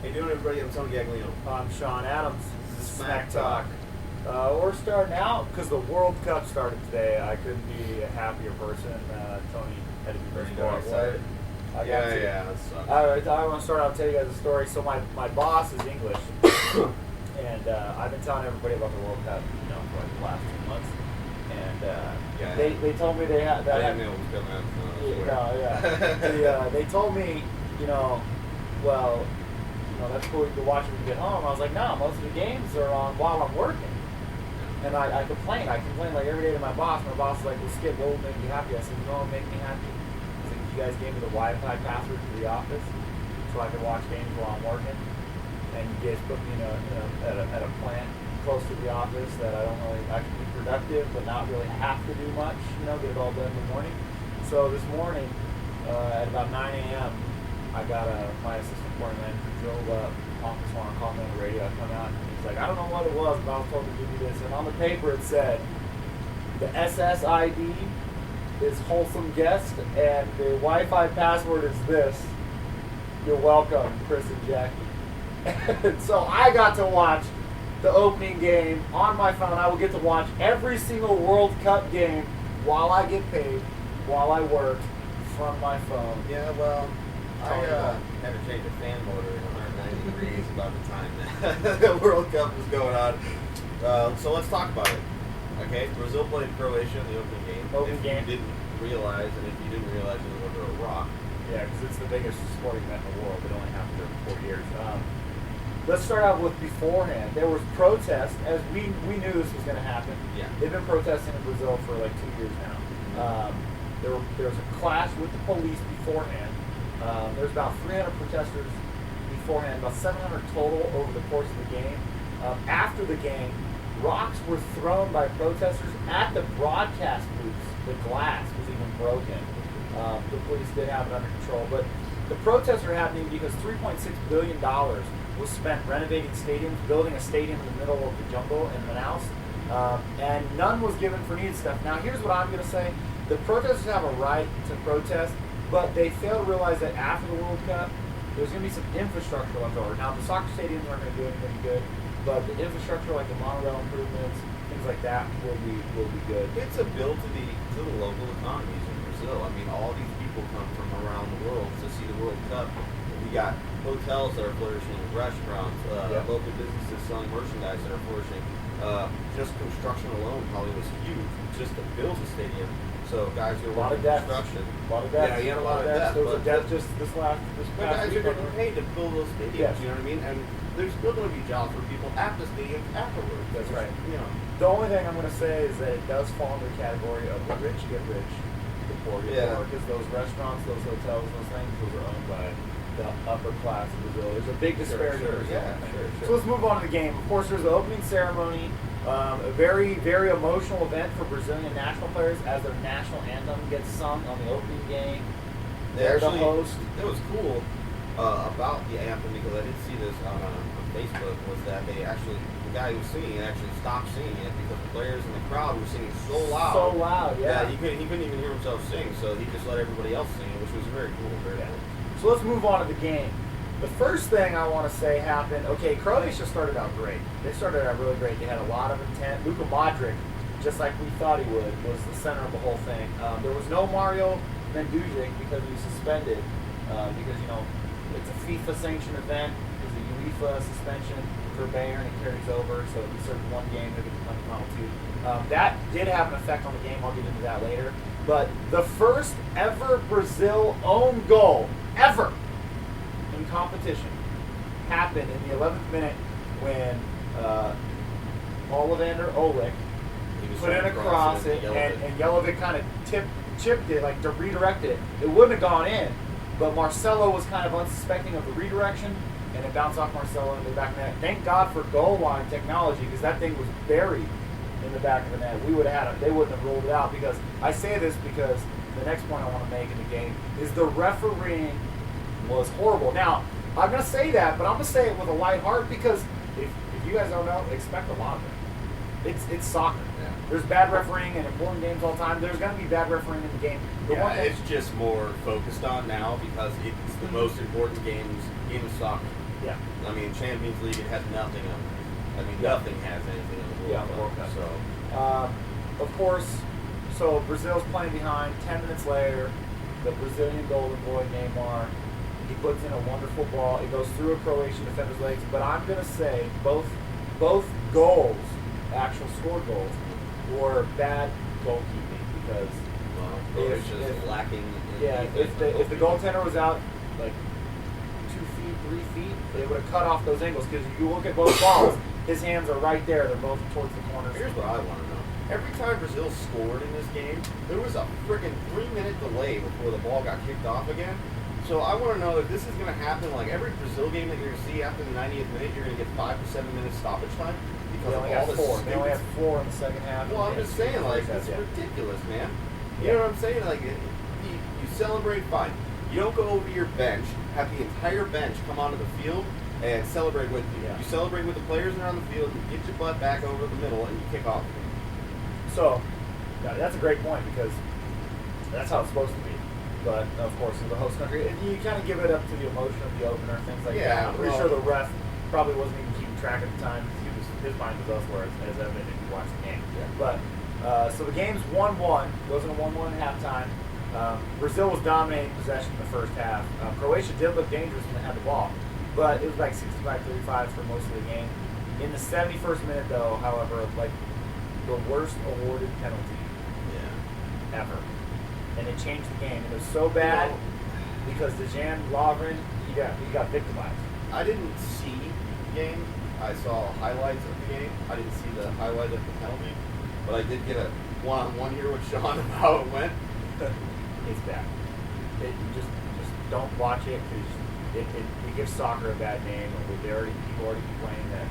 How you doing, everybody? I'm Tony Gaglione. I'm Shawn Adams. This is Smacktalk. We're starting out because the World Cup started today. I couldn't be a happier person. Tony had to be very excited. Yeah, that sucks. I want to start out and tell you guys a story. So my boss is English, and I've been telling everybody about the World Cup, for like the last 2 months. And they told me they had that. I didn't know what was going on. They told me, that's cool. You can watch when you get home. I was like, no, most of the games are on while I'm working. And I complain. I complain like every day to my boss. My boss is like, well, Skip, what will make you happy? I said, you know what will make me happy? He's like, you guys gave me the Wi-Fi password to the office so I could watch games while I'm working. And you guys put me at a plant close to the office that I can be productive but not really have to do much, get it all done in the morning. So this morning, at about 9 a.m., I got my assistant coordinator manager drove up, office wanted to call me on the radio. I come out and he's like, I don't know what it was, but I was told to give you this. And on the paper it said, the SSID is wholesome guest, and the Wi-Fi password is this. You're welcome, Chris and Jackie. And so I got to watch the opening game on my phone. I will get to watch every single World Cup game while I get paid, while I work, from my phone. Yeah, well, I had to change a fan motor in 190 degrees about the time that the World Cup was going on. So let's talk about it. Okay, Brazil played Croatia in the opening game. If you didn't realize, and if you didn't realize, it was under a rock. Yeah, because it's the biggest sporting event in the world. It only happened every 4 years. Let's start out with beforehand. There was protests, as we knew this was going to happen. Yeah. They've been protesting in Brazil for like 2 years now. There was a clash with the police beforehand. There's about 300 protesters beforehand, about 700 total over the course of the game. After the game, rocks were thrown by protesters at the broadcast booths. The glass was even broken. The police did have it under control, but the protests are happening because $3.6 billion was spent renovating stadiums, building a stadium in the middle of the jungle in Manaus, and none was given for needed stuff. Now, here's what I'm going to say. The protesters have a right to protest, but they fail to realize that after the World Cup, there's going to be some infrastructure left over. Now, the soccer stadiums aren't going to do anything good, but the infrastructure like the monorail improvements, things like that, will be good. It's a bill to the local economies in Brazil. I mean, all these people come from around the world to see the World Cup. We got hotels that are flourishing, restaurants, local businesses selling merchandise that are flourishing. Just construction alone probably was huge, just to build a stadium. So guys who are working construction. A lot of debt. Yeah, you had a lot of debt. There was a debt just this past guys week. are getting paid to build those stadiums, you know what I mean? And there's still going to be jobs for people at the stadiums afterwards. That's right. The only thing I'm going to say is that it does fall into the category of the rich get rich, the poor get poor. Because those restaurants, those hotels, those things, those are owned by the upper class of Brazil. There's a big disparity in Brazil. Sure. So let's move on to the game. Of course, there's the opening ceremony. A very, very emotional event for Brazilian national players as their national anthem gets sung on the opening game. They're the host. It was cool about the anthem, because I did see this on Facebook, was that the guy who was singing actually stopped singing it because the players in the crowd were singing so loud. So loud, yeah. He couldn't even hear himself sing, so he just let everybody else sing it, which was very cool. Very cool. So let's move on to the game. The first thing I want to say happened, Croatia started out great. They started out really great. They had a lot of intent. Luka Modric, just like we thought he would, was the center of the whole thing. There was no Mario Mandzukic because he was suspended because, it's a FIFA-sanctioned event. There's a UEFA suspension for Bayern. It carries over, so he served one game. They're going to come to final two. That did have an effect on the game. I'll get into that later. But the first ever Brazil own goal, ever, in competition, happened in the 11th minute when Olivander Olic put in a cross and Jelovic kind of chipped it, like redirected it. It wouldn't have gone in, but Marcelo was kind of unsuspecting of the redirection, and it bounced off Marcelo into the back of the net. Thank God for goal line technology, because that thing was buried in the back of the net. We would have had it. They wouldn't have ruled it out, because I say this because the next point I want to make in the game is the refereeing was horrible. Now, I'm going to say that, but I'm going to say it with a light heart, because if you guys don't know, expect a lot of it. It's soccer. Yeah. There's bad refereeing in important games all the time. There's going to be bad refereeing in the game. It's just more focused on now because it's the most important game of soccer. Yeah. I mean, Champions League, it has nothing on it. I mean, nothing has anything on the World Cup. So, of course, so Brazil's playing behind. 10 minutes later, the Brazilian golden boy Neymar, he puts in a wonderful ball. It goes through a Croatian defender's legs. But I'm gonna say both goals, actual scored goals, were bad goalkeeping because Croatia's lacking. If the goaltender was out like 2 feet, 3 feet, they would have cut off those angles. Because you look at both balls, his hands are right there. They're both towards the corners. Here's what I want to know. Every time Brazil scored in this game, there was a freaking 3-minute delay before the ball got kicked off again. So I want to know if this is going to happen, like every Brazil game that you're going to see after the 90th minute, you're going to get 5 to 7 minutes stoppage time because of all this stupid. They only have 4 in the second half. Well, I'm just saying, like, it's ridiculous, man. You know what I'm saying? Like, you celebrate, fine. You don't go over your bench, have the entire bench come onto the field and celebrate with you. Yeah. You celebrate with the players that are on the field, you get your butt back over the middle, and you kick off. So, that's a great point because that's how it's supposed to be. But, of course, in the host country, you kind of give it up to the emotion of the opener, things like that. I'm pretty sure the ref probably wasn't even keeping track at the time. His mind was elsewhere, as evident if you watch the game. Yeah. But, so the game's 1-1. Goes into 1-1 at halftime. Brazil was dominating possession in the first half. Croatia did look dangerous when they had the ball. But it was like 65-35 for most of the game. In the 71st minute, though, however, like the worst awarded penalty ever. And it changed the game. It was so bad because Dejan Lovren, he got victimized. I didn't see the game. I saw highlights of the game. I didn't see the highlight of the penalty. But I did get a one-on-one here with Shawn about how it went. It's bad. Just don't watch it because it gives soccer a bad name. People already complain that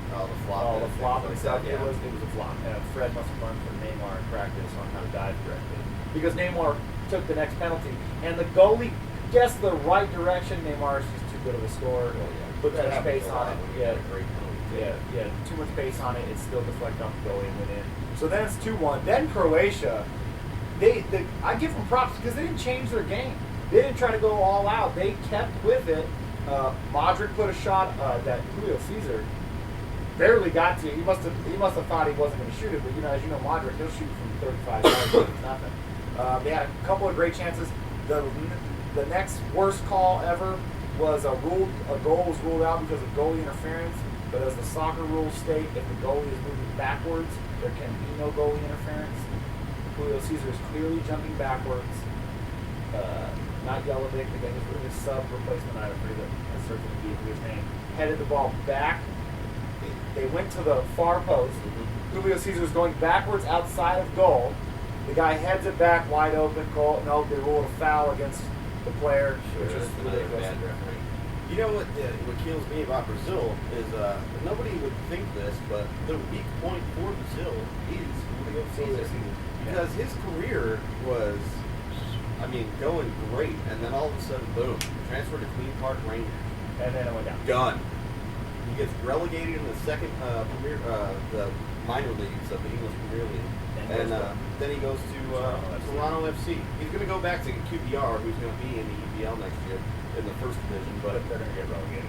the flop and stuff. Yeah. It was a flop. Fred must have learned from Neymar in practice on how to dive correctly. Because Neymar took the next penalty, and the goalie guessed the right direction. Neymar is just too good of a scorer. Put too much pace on it. Too much pace on it. It still deflected off the goalie and went in. So then it's 2-1. Then Croatia, I give them props because they didn't change their game. They didn't try to go all out. They kept with it. Modric put a shot that Julio Cesar barely got to. He must have thought he wasn't going to shoot it, but as you know, Modric, he'll shoot from 35 yards. It's nothing. They had a couple of great chances. The next worst call ever was a goal was ruled out because of goalie interference. But as the soccer rules state, if the goalie is moving backwards, there can be no goalie interference. Julio Cesar is clearly jumping backwards. Not Yelovic, again, his sub replacement. I forget a certain his name. Headed the ball back. They went to the far post. Julio Cesar is going backwards outside of goal. The guy heads it back, wide open. Goal. No, they ruled a foul against the player, which is ridiculous. You know what kills me about Brazil is nobody would think this, but the weak point for Brazil is Julio Cesar. Because his career was, going great, and then all of a sudden, boom, transferred to Queen Park Rangers. And then it went down. Done. He gets relegated in the second the minor leagues of the English Premier League. And then he goes to Toronto FC. He's going to go back to QPR, who's going to be in the EPL next year in the first division, but they're going to get relegated.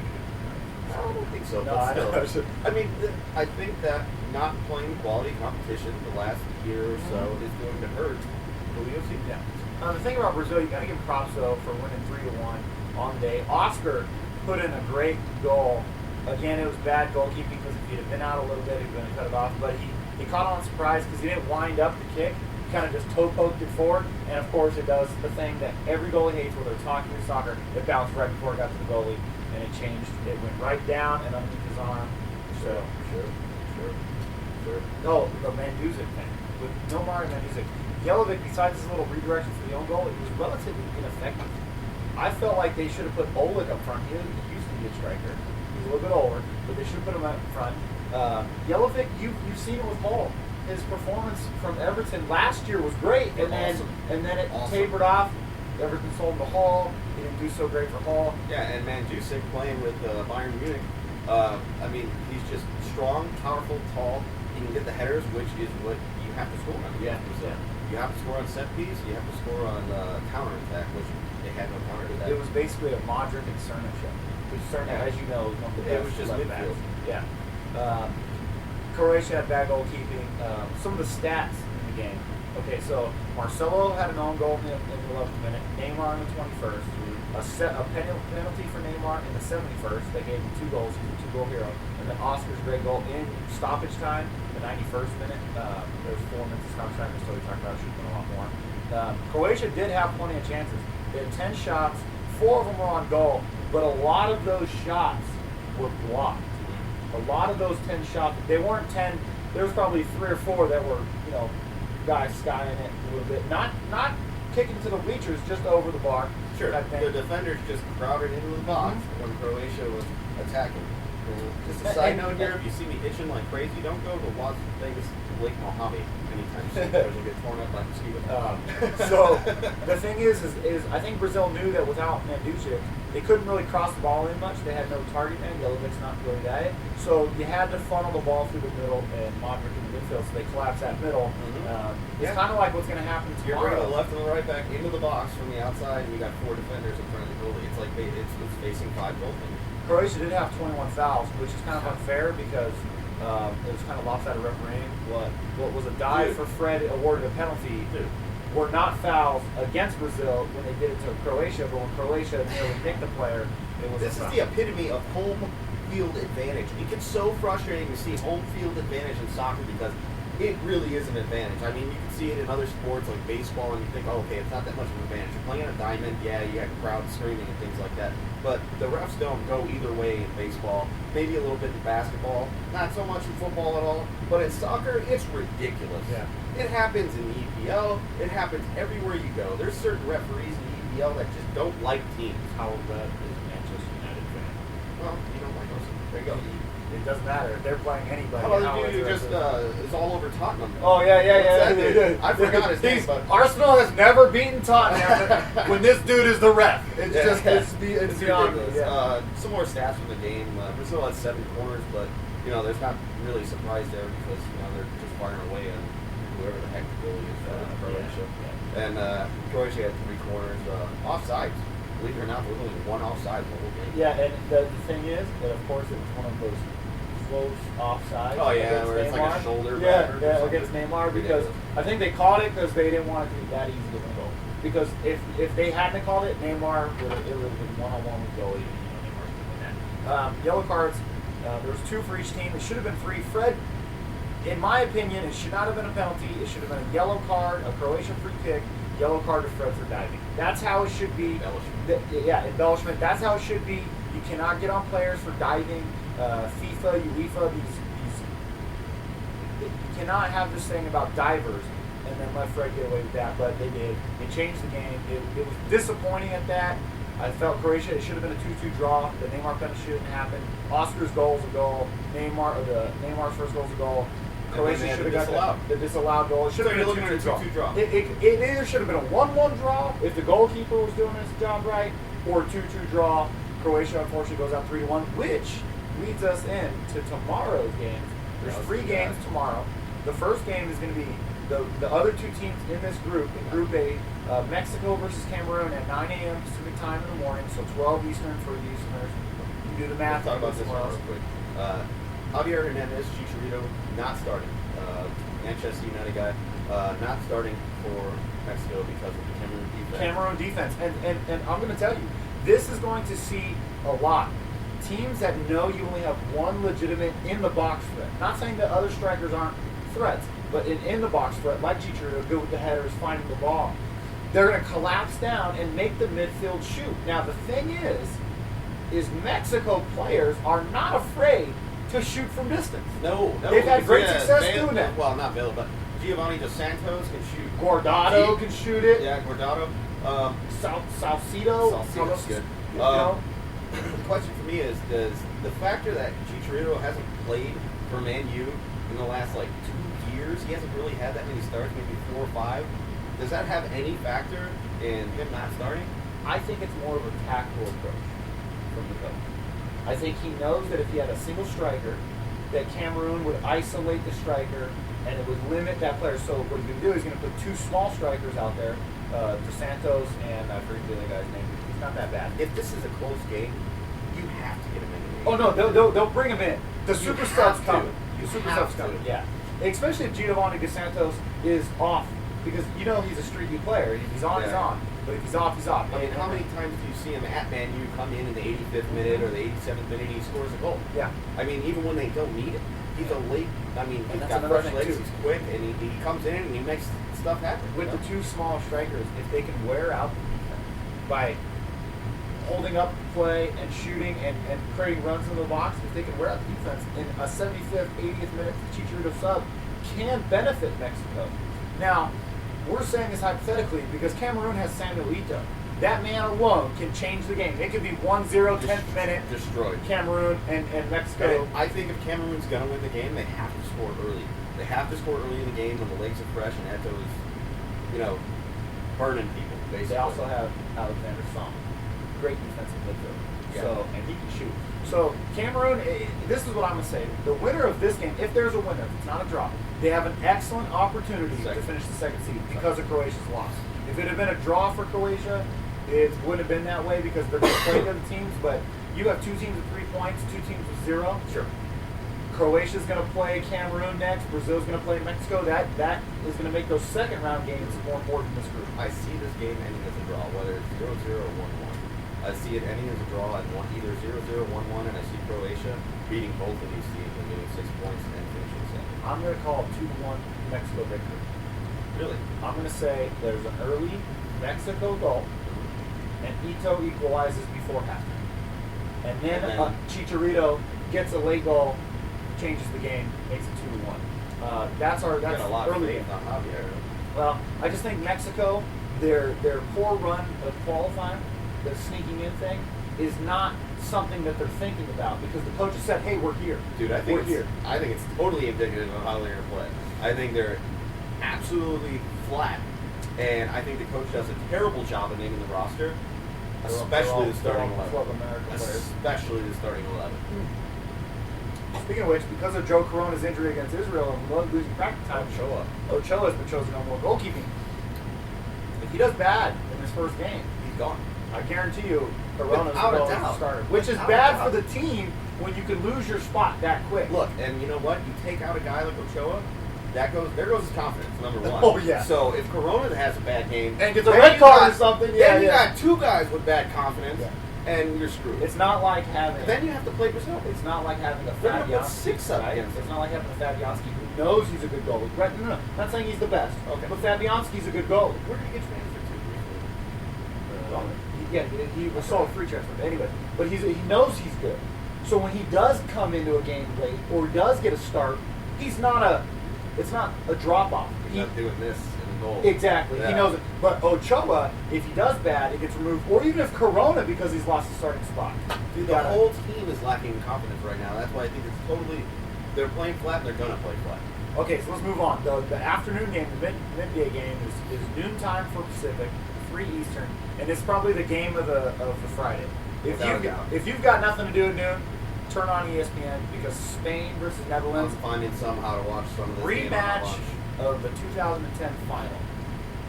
I don't think so. No, but still, I think that not playing quality competition the last year or so is going to hurt Julio Cesar. Yeah. The thing about Brazil, you got to give props though for winning 3-1 on the day. Oscar put in a great goal. Again, it was bad goalkeeping because if he'd have been out a little bit, he'd been cut it off. But he caught on surprise because he didn't wind up the kick. He kind of just toe poked it forward. And of course, it does the thing that every goalie hates when they're talking to soccer. It bounced right before it got to the goalie, and it changed. It went right down and underneath his arm. So sure. No, the Mandzukic thing with no Mario Mandzukic. Yelovic, besides his little redirection for the own goal, it was relatively ineffective. I felt like they should have put Oleg up front. He used to be a striker. He's a little bit older, but they should have put him up front. Yelovic, you've seen it with Hull. His performance from Everton last year was great, and then it tapered off. Everton sold him to Hull. He didn't do so great for Hull. Yeah, and Mandzukic playing with Bayern Munich. He's just strong, powerful, tall. He can get the headers, which is what you have to score on. You have to score on set piece. You have to score on counter attack, which they had no counter. that. It was basically a Modric and Cerna show. Which Cerna, as you know, is one of the best. It was just left midfield. backs. Yeah. Croatia had bad goalkeeping. Some of the stats in the game. Okay, so Marcelo had an own goal in the 11th minute. Neymar in the 21st. A penalty for Neymar in the 71st. They gave him 2 goals. He's a 2-goal hero. And then Oscar's great goal in stoppage time in the 91st minute. There was 4 minutes of stoppage time, so we talked about shooting a lot more. Croatia did have plenty of chances. They had 10 shots. 4 of them were on goal, but a lot of those shots were blocked. A lot of those 10 shots, they weren't 10. There was probably 3 or 4 that were, guys skying it a little bit. Not kicking to the bleachers, just over the bar. Sure. The defenders just crowded into the box when Croatia was attacking. Just a side note here, if you see me itching like crazy, don't go to Las Vegas Lake Mojave anytime soon, because you'll get torn up like mosquitoes. So the thing is I think Brazil knew that without Manducic, they couldn't really cross the ball in much. They had no target man. Jelovic's not really that. So you had to funnel the ball through the middle and Modric in the midfield, so they collapse that middle. It's kind of like what's going to happen tomorrow. You're bringing the left and the right back into the box from the outside, and you got 4 defenders in front of the goalie. It's like it's facing 5 goaltenders. Croatia did have 21 fouls, which is kind of unfair because it was kind of lopsided refereeing. What was a dive for Fred awarded a penalty were not fouls against Brazil when they did it to Croatia, but when Croatia nearly nicked the player, it was This a foul. is the epitome of home field advantage. It gets so frustrating to see home field advantage in soccer because it really is an advantage. I mean, you can see it in other sports like baseball, and you think, oh, okay, it's not that much of an advantage. You're playing on a diamond, yeah, you got crowds screaming and things like that. But the refs don't go either way in baseball. Maybe a little bit in basketball, not so much in football at all. But in soccer, it's ridiculous. Yeah. It happens in the EPL. It happens everywhere you go. There's certain referees in the EPL that just don't like teams. How is that as a Manchester United fan? Well, you don't like us. There you go. It doesn't matter. If they're playing anybody. How about the dude who just is all over Tottenham? Oh, yeah. What's that dude? I forgot his name, but Arsenal has never beaten Tottenham when this dude is the ref. It's just it's beyond me. ridiculous. Yeah. Some more stats from the game. Brazil had 7 corners, but there's not really a surprise there because they're just firing away on whoever the heck the goalie is for Croatia. And Croatia had 3 corners. Offsides. Believe it or not, there was only 1 offside in the whole game. Yeah, and the thing is that of course it was one of those close offsides. Oh yeah, where it's like a shoulder. Yeah, against Neymar because I think they called it because they didn't want it to be that easy to win goal. Because if they hadn't called it, Neymar would have been 1-on-1 with goalie. Neymar would win that. Yellow cards. There was 2 for each team. It should have been 3. Fred, in my opinion, it should not have been a penalty. It should have been a yellow card, a Croatian free kick, yellow card to Fred for diving. That's how it should be. Embellishment. That's how it should be. You cannot get on players for diving. FIFA, UEFA, you cannot have this thing about divers and then let Fred get away with that, but they did. They changed the game. It was disappointing at that. I felt Croatia, it should have been a 2-2 draw. The Neymar penalty shouldn't happen. Oscar's goal is a goal. Neymar's first goal is a goal. Croatia should have got the disallowed goal. It should have been a 2-2 draw. It either should have been a 1-1 draw if the goalkeeper was doing his job right, or a 2-2 draw. Croatia unfortunately goes out 3-1, which leads us into tomorrow's games. There's 3 games tomorrow. The first game is going to be the other 2 teams in this group, in Group A, Mexico versus Cameroon at 9 a.m. Pacific time in the morning, so 12 Eastern for the Easterners. You do the math. Let's talk about this one real quick. Javier Hernandez, Chicharito, not starting. Manchester United guy, not starting for Mexico because of the Cameroon defense. And I'm going to tell you, this is going to see a lot. Teams that know you only have 1 legitimate in-the-box threat. Not saying that other strikers aren't threats, but an in-the-box threat, like Chicharito, good with the headers, finding the ball. They're going to collapse down and make the midfield shoot. Now, the thing is Mexico players are not afraid to shoot from distance. No. They've had great success doing that. Well, not Vela, but Giovanni Dos Santos can shoot. Guardado can shoot it. Yeah, Guardado. Salcido's good. The question for me is, does the factor that Chicharito hasn't played for Man U in the last 2 years, he hasn't really had that many starts, maybe 4 or 5, does that have any factor in him not starting? I think it's more of a tactical approach from the coach. I think he knows that if he had a single striker, that Cameroon would isolate the striker and it would limit that player. So what he's going to do is he's going to put 2 small strikers out there DeSantos, and I forget the other guy's name. He's not that bad. If this is a close game, you have to get him in. Oh no, they'll bring him in. The super sub's coming. The super sub's coming. Yeah, especially if Giovanni DeSantos is off, because you know he's a streaky player. If he's on, he's on. But if he's off, he's off. I mean, how many times do you see him at Man U come in the 85th minute or the 87th minute and he scores a goal? Yeah. I mean, even when they don't need it, he's a late. I mean, he's got another fresh thing, legs. too. He's quick, and he comes in and he makes stuff happen. With the two small strikers, if they can wear out the defense by holding up play and shooting and creating runs in the box, if they can wear out the defense in a 75th, 80th minute Chicharito sub, can benefit Mexico. Now, we're saying this hypothetically because Cameroon has Samuel Eto'o. That man alone can change the game. It could be 1-0, 10th minute, destroyed. Cameroon and Mexico. I think if Cameroon's going to win the game, they have to score early. They have to score early in the game when the legs are fresh and Eto'o is, burning people, basically. They also have Alexander Song. Great defensive midfielder. Yeah. So, and he can shoot. So Cameroon, this is what I'm going to say. The winner of this game, if there's a winner, if it's not a draw, they have an excellent opportunity to finish the second seed because of Croatia's loss. If it had been a draw for Croatia, it wouldn't have been that way because they're going to play the other teams. But you have two teams with 3 points, two teams with 0. Sure. Croatia's going to play Cameroon next. Brazil's going to play Mexico. That is going to make those second round games more important in this group. I see this game ending as a draw, whether it's 0-0 or 1-1. I see it ending as a draw at either 0-0 or 1-1, and I see Croatia beating both of these teams and getting 6 points and then finishing second. I'm going to call 2-1 Mexico victory. Really? I'm going to say there's an early Mexico goal, and Eto'o equalizes before halftime. And then Chicharito gets a late goal, changes the game, makes it 2-1. That's got a lot of early. faith on Javier. Well, I just think Mexico, their poor run of qualifying, the sneaking in thing, is not something that they're thinking about because the coach has said, "Hey, we're here." Dude, I think we're it's totally indicative of how they're going to play. I think they're absolutely flat, and I think the coach does a terrible job of naming the roster, especially the starting 11. Especially the starting 11. Speaking of which, because of Joe Corona's injury against Israel and losing practice time, Ochoa has been chosen on more goalkeeping. If he does bad in his first game, He's gone. I guarantee you, Corona's Without a going to doubt. start. Which is Without bad a for doubt. the team when you can lose your spot that quick. Look, and you know what? You take out a guy like Ochoa, there goes his confidence, number one. Oh, yeah. So if Corona has a bad game And gets a then red you card or something, then you got two guys with bad confidence, and you're screwed. It's not like having. Then you have to play Brazil. It's not like having a They're gonna put Fabianski. 6 up against It's him. not like having a Fabianski who knows he's a good goalie. Right? No, not saying he's the best. Okay. But Fabianski's a good goalie. Where did he get transferred to? He was sold free transfer. But anyway, but he knows he's good. So when he does come into a game late or does get a start, it's not a drop off. He's not doing this in the goal. Exactly. Yeah. He knows it. But Ochoa, if he does bad, it gets removed. Or even if Corona, because he's lost his starting spot. Dude, the whole team is lacking confidence right now. That's why I think it's totally. They're playing flat and they're going to play flat. Okay, so let's move on. The afternoon game, the midday game, is noontime for Pacific, 3 Eastern, and it's probably the game of the Friday. If you've got nothing to do at noon, turn on ESPN because Spain versus Netherlands, I'm finding somehow to watch some of this game on rematch lunch. of the 2010 final.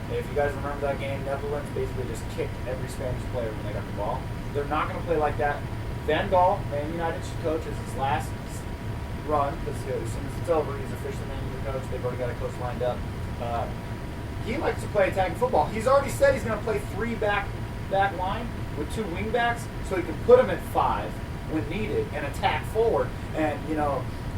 And if you guys remember that game, Netherlands basically just kicked every Spanish player when they got the ball. They're not going to play like that. Van Gaal, Man United's coach, is his last run because as soon as it's over, he's officially Man United coach. They've already got a coach lined up. He likes to play attacking football. He's already said he's going to play 3 back line with 2 wing backs, so he can put them at 5 when needed and attack forward. And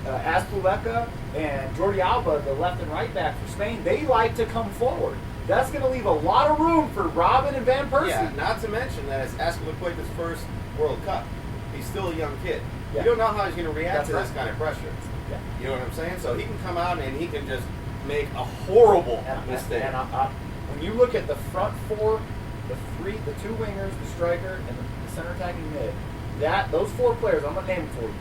Azpilicueta and Jordi Alba, the left and right back for Spain, they like to come forward. That's going to leave a lot of room for Robin and Van Persie. Yeah, not to mention that it's Azpilicueta's first World Cup. He's still a young kid. Yeah. You don't know how he's going to react That's to this right. kind of pressure. Yeah. You know what I'm saying? So he can come out and he can just make a horrible mistake. And when you look at the front 4, the 2 wingers, the striker, and the center attacking mid, those 4 players, I'm going to name them for you,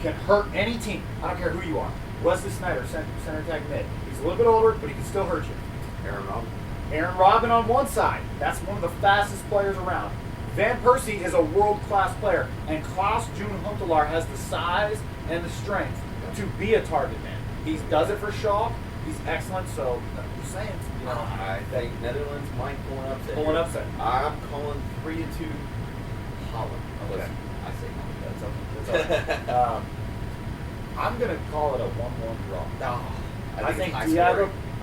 can hurt any team. I don't care who you are. Wesley Sneijder, center attacking mid. He's a little bit older, but he can still hurt you. Aaron Robin on one side. That's one of the fastest players around. Van Persie is a world-class player, and Klaus June Huntelaar has the size and the strength to be a target man. He does it for Shaw. He's excellent. So I'm just saying, I think Netherlands might pull an upset. Pull an upset. I'm calling 3-2 Holland. Okay. I say Holland. That's okay. I'm gonna call it a 1-1 draw. Oh, I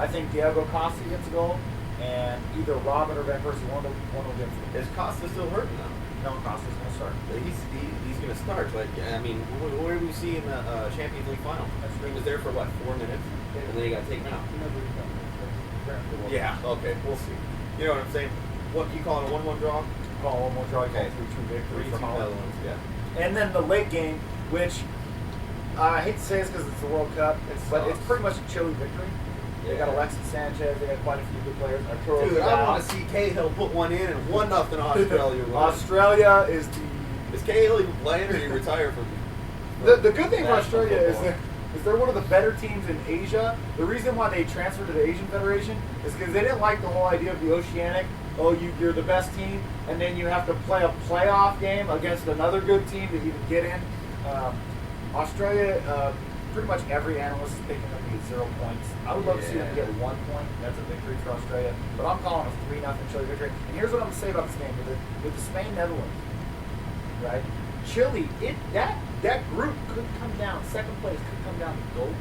think Diego Costa gets a goal, and either Robin or Van Persie, one will get it. Is Costa still hurting now? No, Costa's gonna start. He's going to start, but I mean, what did we see in the Champions League final? He was there for what, 4 minutes, and then he got taken out. Yeah. Okay, we'll see. You know what I'm saying? What you call it, a 1-1 draw? Call 1-1 draw. Okay. 3-2 victory 3-2 for Holland. Netherlands. Yeah. And then the late game, which I hate to say this because it's the World Cup, but it's pretty much a Chile victory. They got Alexis Sanchez. They got quite a few good players. Dude, I want to see Cahill put one in and 1-0 Australia. Australia is the. Is Cahill even playing, or did he retire from? The good thing for Australia is they're one of the better teams in Asia. The reason why they transferred to the Asian Federation is because they didn't like the whole idea of the Oceanic. Oh, you're the best team, and then you have to play a playoff game against another good team to even get in. Australia, pretty much every analyst is picking them to get 0 points. I would love to see them get 1 point. That's a victory for Australia. But I'm calling a 3-0 Chile victory. And here's what I'm going to say about this game. With the Spain-Netherlands, right? Chile, that group could come down. Second place could come down to gold.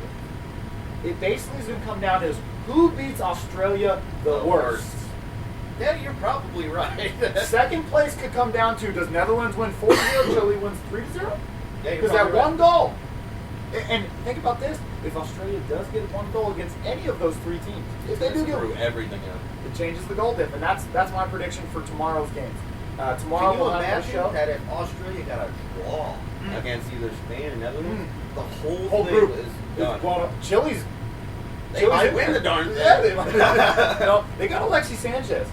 It basically is going to come down to who beats Australia the worst. Yeah, you're probably right. Second place could come down to, does Netherlands win 4-0, Chile wins 3-0? Yeah, because that one goal. And think about this: if Australia does get 1 goal against any of those 3 teams, if they do get everything up, it changes the goal diff, and that's my prediction for tomorrow's games. Tomorrow we'll have a show. That if Australia got a draw against either Spain or Netherlands, the whole thing group is done. Well, Chile's might win the darn thing. Yeah, they might. They got Alexis Sanchez.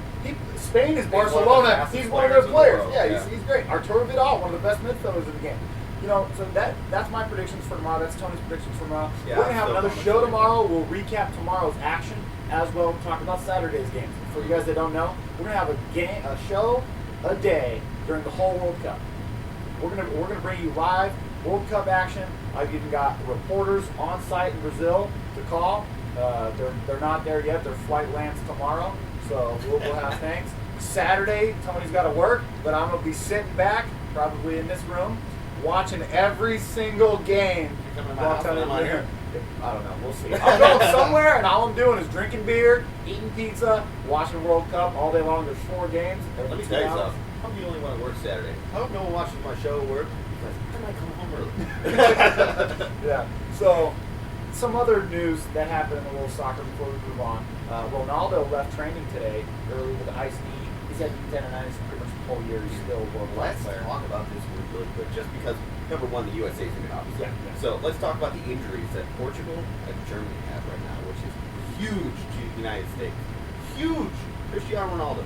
Spain is Barcelona. He's one of those players. Yeah, he's great. Arturo Vidal, one of the best midfielders of the game. So that's my predictions for tomorrow. That's Tony's predictions for tomorrow. Yeah, we're going to have another show tomorrow. We'll recap tomorrow's action as well. Talk about Saturday's games. For you guys that don't know, we're going to have a show a day during the whole World Cup. We're gonna bring you live World Cup action. I've even got reporters on site in Brazil to call. They're not there yet. Their flight lands tomorrow, so we'll have things. Saturday, Tony's got to work, but I'm gonna be sitting back, probably in this room, watching every single game. You're coming to my house when I'm on here? I don't know. We'll see. I'm going somewhere, and all I'm doing is drinking beer, eating pizza, watching World Cup all day long. There's 4 games. Let me tell you something. I'm the only one that works Saturday. I hope no one watches my show at work because I might come home early. Yeah. So, some other news that happened in the world of soccer before we move on. Ronaldo left training today early with an iced knee. He's had tendonitis pretty much the whole year. He's still a world class Let's player. talk about this really quick, just because number one, the USA is going to obviously. Yeah. So let's talk about the injuries that Portugal and Germany have right now, which is huge to the United States. Huge. Cristiano Ronaldo.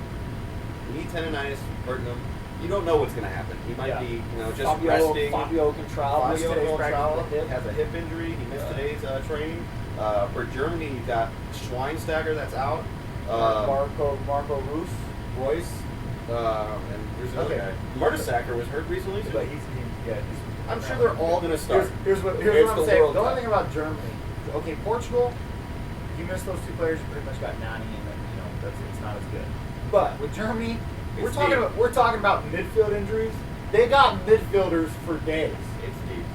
Knee tendonitis hurting him. You don't know what's going to happen. He might be, just resting. Fabio Contral missed today's practice. Has a hip injury. He missed today's training. For Germany, you've got Schweinsteiger that's out. Marco Royce. And there's another guy. Mertesacker was hurt recently. But I'm sure they're all going to start. Here's what I'm saying. The only thing about Germany, okay, Portugal, you miss those 2 players, you pretty much got Nani, and then it's not as good. But with Germany, we're talking about midfield injuries. They got midfielders for days. It's deep.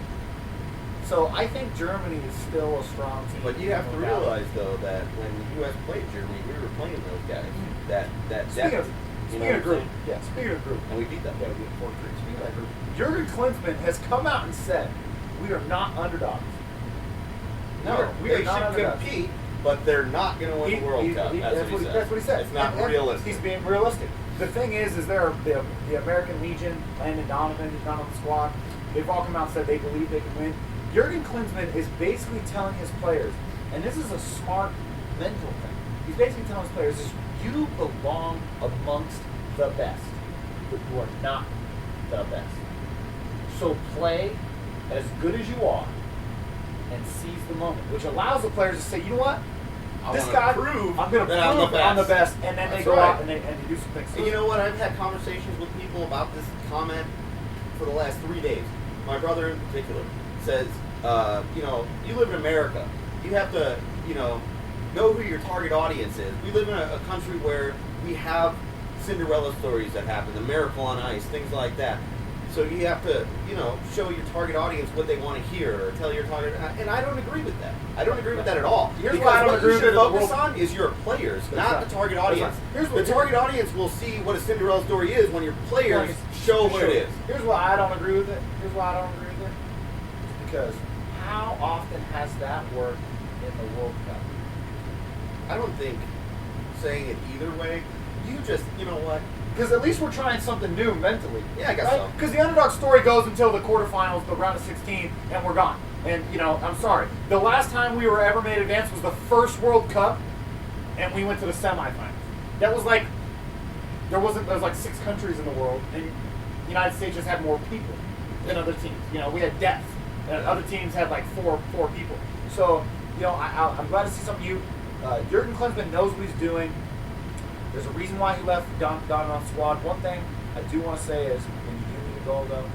So I think Germany is still a strong team. But you have to realize though that when the U.S. played Germany, we were playing those guys. Speaking of group, and we beat them. Yeah, we beat 4-3. Speaking of that group, Jurgen Klinsmann has come out and said, "We are not underdogs." No, we are they not should underdogs. compete, but they're not going to win the World Cup. That's what he said. It's not And realistic. He's being realistic. The thing is there are the American Legion, Landon Donovan, who's not on the squad. They've all come out and said they believe they can win. Jurgen Klinsmann is basically telling his players, and this is a smart mental thing. He's basically telling his players, you belong amongst the best, but you are not the best. So play as good as you are and seize the moment, which allows the players to say, you know what? I'm going to prove I'm the best, and then they go out and they do some things. And you know what? I've had conversations with people about this comment for the last 3 days. My brother in particular says, you live in America. You have to, know who your target audience is. We live in a country where we have Cinderella stories that happen, the Miracle on Ice, things like that. So you have to, show your target audience what they want to hear, or tell your target. And I don't agree with that. I don't agree with that at all. Here's because why I don't what agree you should with it. focus on is your players, not the target audience. The target audience will see what a Cinderella story is when your players show what it is. Here's why I don't agree with it. Because how often has that worked in the World Cup? I don't think saying it either way. You just, you know what? Because at least we're trying something new mentally. Yeah, I guess so. Because the underdog story goes until the quarterfinals, the round of 16, and we're gone. And, I'm sorry. The last time we were ever made advance was the first World Cup, and we went to the semifinals. That was like, there was like 6 countries in the world, and the United States just had more people than other teams. We had depth. And other teams had like four people. So, I'm glad to see something new. Jurgen Klinsmann knows what he's doing. There's a reason why he left Donovan's squad. One thing I do want to say is when you do need a goal, though,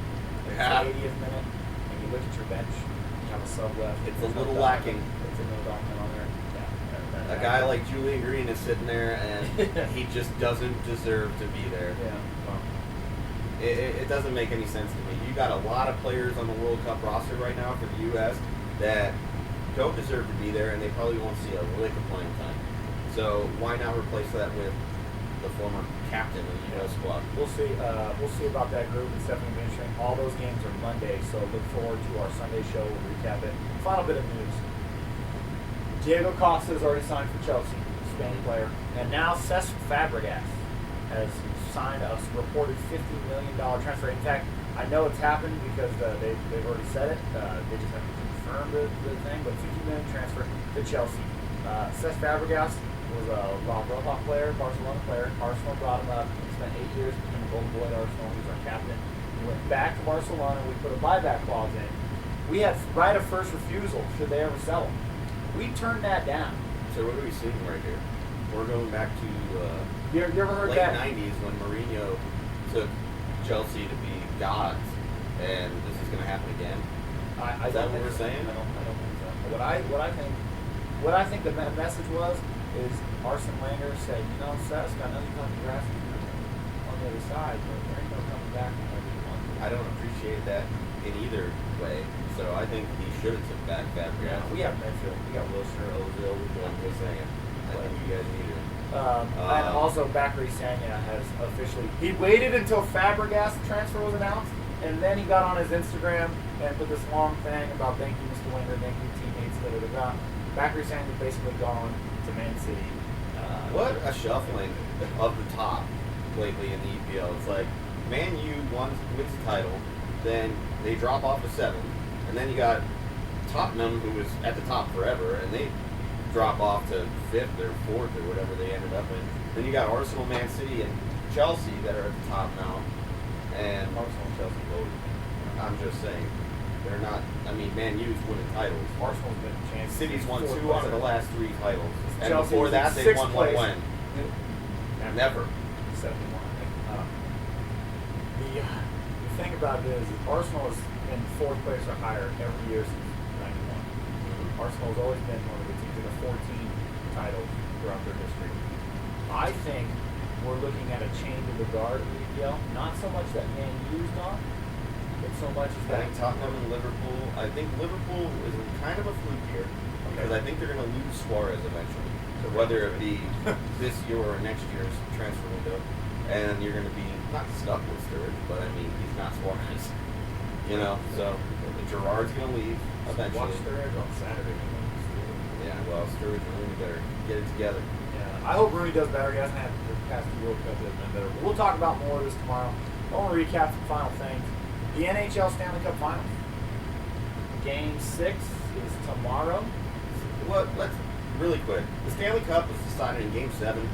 in the 80th minute, and you look at your bench, you have a sub left. It's a little lacking. It's a little dominant on there. Yeah. A guy like Julian Green is sitting there, and he just doesn't deserve to be there. Yeah. Well, it doesn't make any sense to me. You got a lot of players on the World Cup roster right now for the U.S. that don't deserve to be there, and they probably won't see a lick of playing time. So why not replace that with the former captain of the U.S. squad? We'll see. We'll see about that group. It's definitely interesting. All those games are Monday, so look forward to our Sunday show. We'll recap it. Final bit of news. Diego Costa has already signed for Chelsea, Spain player, and now Cesc Fabregas has signed a reported $50 million transfer. In fact, I know it's happened because they've already said it. They just have to confirm the thing, but $50 million transfer to Chelsea. Cesc Fabregas was a La Roja player, Barcelona player. Arsenal brought him up. He spent 8 years, became a golden boy at Arsenal. He was our captain. He went back to Barcelona. We put a buyback clause in. We had right of first refusal should they ever sell him. We turned that down. So what are we seeing right here? We're going back to you ever heard late that? 90s when Mourinho took Chelsea to be gods, and this is going to happen again. Is that what we're saying? I don't think so. What I think the message was is Arsene Wenger said, Cesc, I know you got the grass on the other side, but there ain't no coming back whenever you want to. I don't appreciate that in either way. So I think he should have took back Fabregas. Yeah, we have midfield. We got Wilson, Ozil. I'm just saying. I think you guys need it. And also, Bakary Sagna has officially. He waited until Fabregas transfer was announced, and then he got on his Instagram and put this long thing about thank you, Mr. Wenger, thank you, teammates, da. Bakary Sagna basically gone to Man City. What a shuffling of the top lately in the EPL. It's like Man U wins the title, then they drop off to 7th, and then you got Tottenham, who was at the top forever, and they drop off to 5th or 4th or whatever they ended up in. Then you got Arsenal, Man City, and Chelsea that are at the top now. And Arsenal and Chelsea both. I'm just saying, they're not. I mean, Man U's winning titles. Arsenal's been champions. City's won 2 out of the last 3 titles. And Chelsea before was that, in they sixth won place. one win. Never. 71, I think. The thing about it is Arsenal is in 4th place or higher every year since 91. Arsenal's always been one of the teams that have 14 titles throughout their history. I think we're looking at a change of the guard in the EPL. Not so much that Man U's gone, but so much as I that think Tottenham and Liverpool. I think Liverpool is in kind of a fluke here because I think they're going to lose Suarez eventually. So whether it be this year or next year's transfer window, and you're going to be not stuck with Sturridge, but I mean he's not Suarez. So Gerrard's going to leave eventually. Watch Sturridge on Saturday. Yeah, well, Sturridge and Rooney better get it together. Yeah, I hope Rooney does better. He hasn't had the past 2 World Cups that have been better. But we'll talk about more of this tomorrow. I want to recap some final things. The NHL Stanley Cup Finals. Game 6 is tomorrow. Well, let's really quick. The Stanley Cup was decided in Game 7.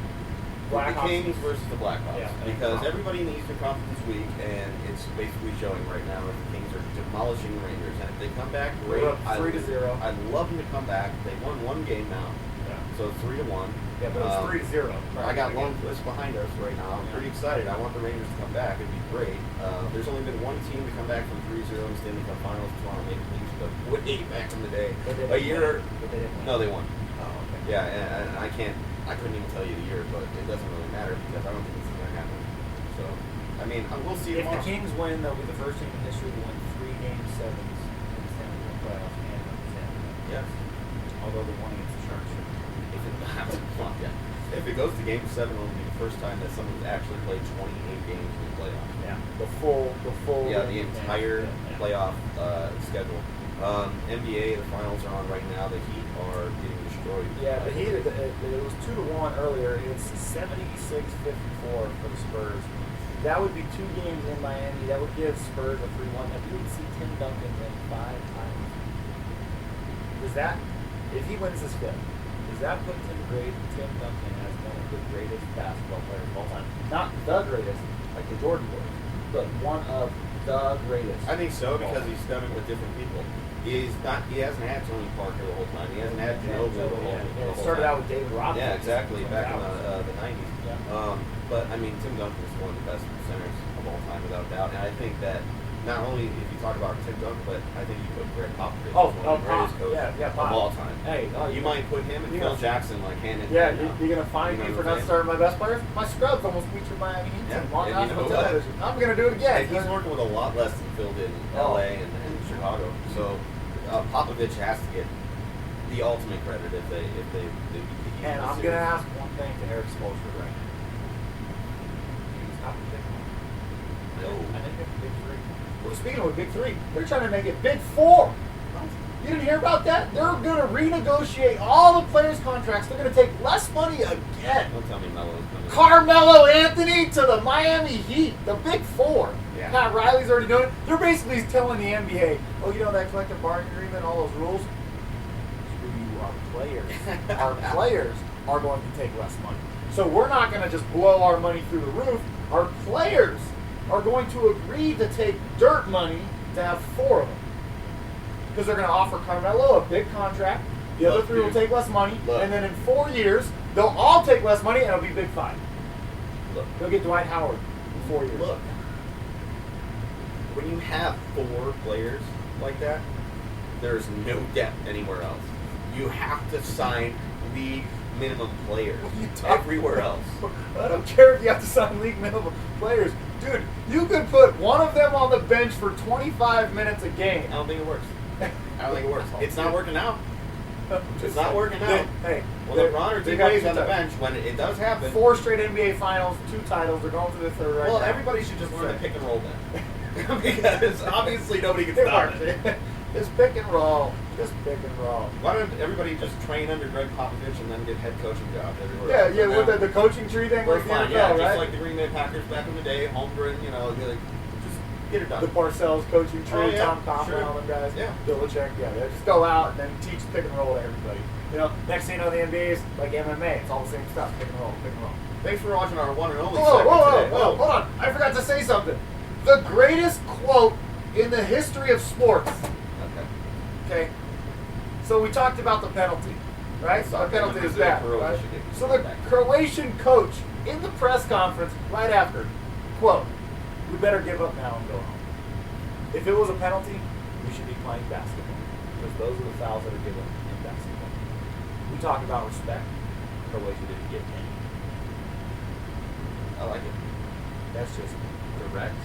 Blackhawks. The Kings versus the Blackhawks. Yeah, because everybody in the Eastern Conference is weak, and it's basically showing right now that the Kings are demolishing the Rangers. And if they come back, great. We're up 3-0. I'd love them to come back. They won 1 game now, Yeah. so 3-1. Yeah, but it's 3-0. I got long list behind us right now. I'm pretty excited. I want the Rangers to come back. It'd be great. There's only been 1 team to come back from 3-0 in the Stanley Cup Finals. Toronto Maple Leafs, but way back in the day. But they A didn't year. win. But they didn't win. No, they won. Oh, okay. Yeah, and I couldn't even tell you the year, but it doesn't really matter because I don't think this is going to happen. So, I mean, we'll see If tomorrow. the Kings win, they'll be the first team in history to win 3 Game 7s in the Stanley Cup playoffs and the Stanley Cup. Yes. Although the one against the Sharks. If it goes to Game 7, it'll be the first time that someone's actually played 28 games in the playoffs. Yeah. The full. Yeah, the entire playoff schedule. NBA, the finals are on right now. The Heat are getting destroyed. Yeah, the Heat. It was 2-1 earlier. It's 76-54 for the Spurs. That would be 2 games in Miami. That would give Spurs a 3-1. If you would see Tim Duncan win 5 times, does that, if he wins this 5th, does that put Tim Duncan as one of the greatest basketball players of all time? Not the greatest, like the Jordan boys, but one of the greatest. I think so because he's done it with different people. He hasn't had Tony Parker the whole time. He hasn't had Ginobili the whole time. It started out with David Robinson. Yeah, exactly. Back in the 90s. Yeah. But I mean, Tim Duncan is one of the best centers of all time, without doubt. And I think that not only if you talk about Tim Duncan, but I think you put Greg Popovich as one of the greatest coaches of all time. Hey, you might put him and Phil Jackson like hand in hand. Yeah, you're gonna find me for not starting my best players. My scrubs almost featured Miami Heat. Yeah, Long and you know television. I'm gonna do it again. And he's working with a lot less than Phil did in LA and Chicago. So Popovich has to get the ultimate credit if they beat the Heat. And I'm gonna ask one thing to Eric Spoelstra right now. Stop the big one. No. I think it's big 3. Well, speaking of a big 3, they're trying to make it big 4. You didn't hear about that? They're going to renegotiate all the players' contracts. They're going to take less money again. Don't tell me Melo's coming. Carmelo Anthony to the Miami Heat, the big 4. Yeah. Pat Riley's already doing it. They're basically telling the NBA, oh, you know that collective bargaining agreement, all those rules? Screw you, our players. Our players are going to take less money. So we're not going to just blow our money through the roof. Our players are going to agree to take dirt money to have 4 of them. Because they're going to offer Carmelo a big contract. The other 3 will take less money. And then in 4 years, they'll all take less money and it'll be big 5. Look. They'll get Dwight Howard in 4 years. Look. When you have 4 players like that, there's no depth anywhere else. You have to sign league minimum players everywhere else. I don't care if you have to sign league minimum players. Dude, you could put one of them on the bench for 25 minutes a game. I don't think it works. I don't think it works. It's not working out. It's not working out. Hey, well, LeBron or T-Wade's on the bench when it does happen. 4 straight NBA Finals, 2 titles. They're going to the 3rd right now. Well, everybody should just learn to pick and roll then. Because obviously nobody can stop it. Just pick and roll. Just pick and roll. Why don't everybody just train under Greg Popovich and then get head coaching jobs everywhere else? Yeah, with the coaching tree thing. We're like fine, NFL, yeah, right? just like the Green Bay Packers back in the day, Holmgren, just get it done. The Parcells coaching tree, Tom Coughlin, all them guys. Yeah. Belichick, they just go out and then teach pick and roll to everybody. Next thing you know, the NBA is like MMA. It's all the same stuff. Pick and roll, pick and roll. Thanks for watching our one and only segment today. Whoa, hold on. I forgot to say something. The greatest quote in the history of sports. Okay. So we talked about the penalty, right? So the penalty is bad, right? So the Croatian coach in the press conference right after, quote, "We better give up now and go home. If it was a penalty, we should be playing basketball because those are the fouls that are given in basketball." We talk about respect. Croatia didn't get any. I like it. That's just direct.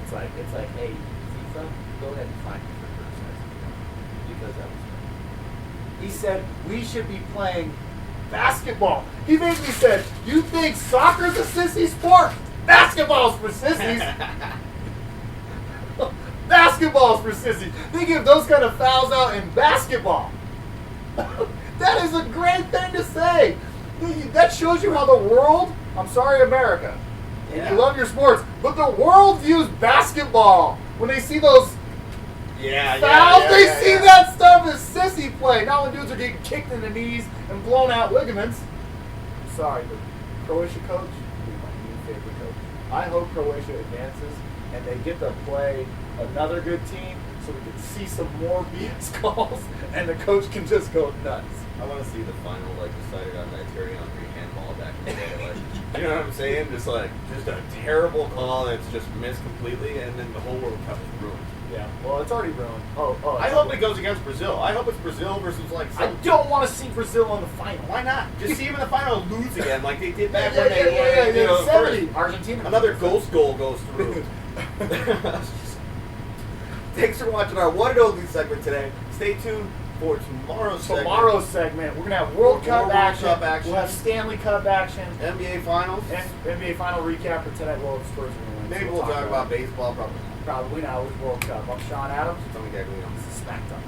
It's like, hey, FIFA, go ahead and find me for criticizing because that was. He said we should be playing basketball. He basically said, "You think soccer's a sissy sport? Basketball's for sissies." Basketball's for sissies. They give those kind of fouls out in basketball. That is a great thing to say. That shows you how the world, I'm sorry, America, and you love your sports, but the world views basketball when they see those fouls. They see that stuff as sissy play. Not when dudes are getting kicked in the knees and blown out ligaments. I'm sorry, but Croatia coach is my new favorite coach. I hope Croatia advances and they get to play another good team so we can see some more BS calls, and the coach can just go nuts. I want to see the final, like, decided on that Terry Henry handball back in the day. Like, you know what I'm saying? Just a terrible call that's just missed completely, and then the whole World Cup is ruined. Yeah, well, it's already ruined. I hope it goes against Brazil. I hope it's Brazil versus, like, I don't want to see Brazil in the final. Why not? Just see them in the final and lose again, like they did back Yeah, when they were, you know, 70. first. Argentina. Another ghost goal goes through. Thanks for watching our one and only segment today. Stay tuned for tomorrow's segment. We're gonna have World Cup action. We'll have Stanley Cup action. NBA Finals. NBA Final recap for tonight. Well, Spurs will win. Maybe we'll talk about baseball. Probably not. Probably not. It was World Cup. I'm Shawn Adams. Tony Gaglione. This is Smacktalk.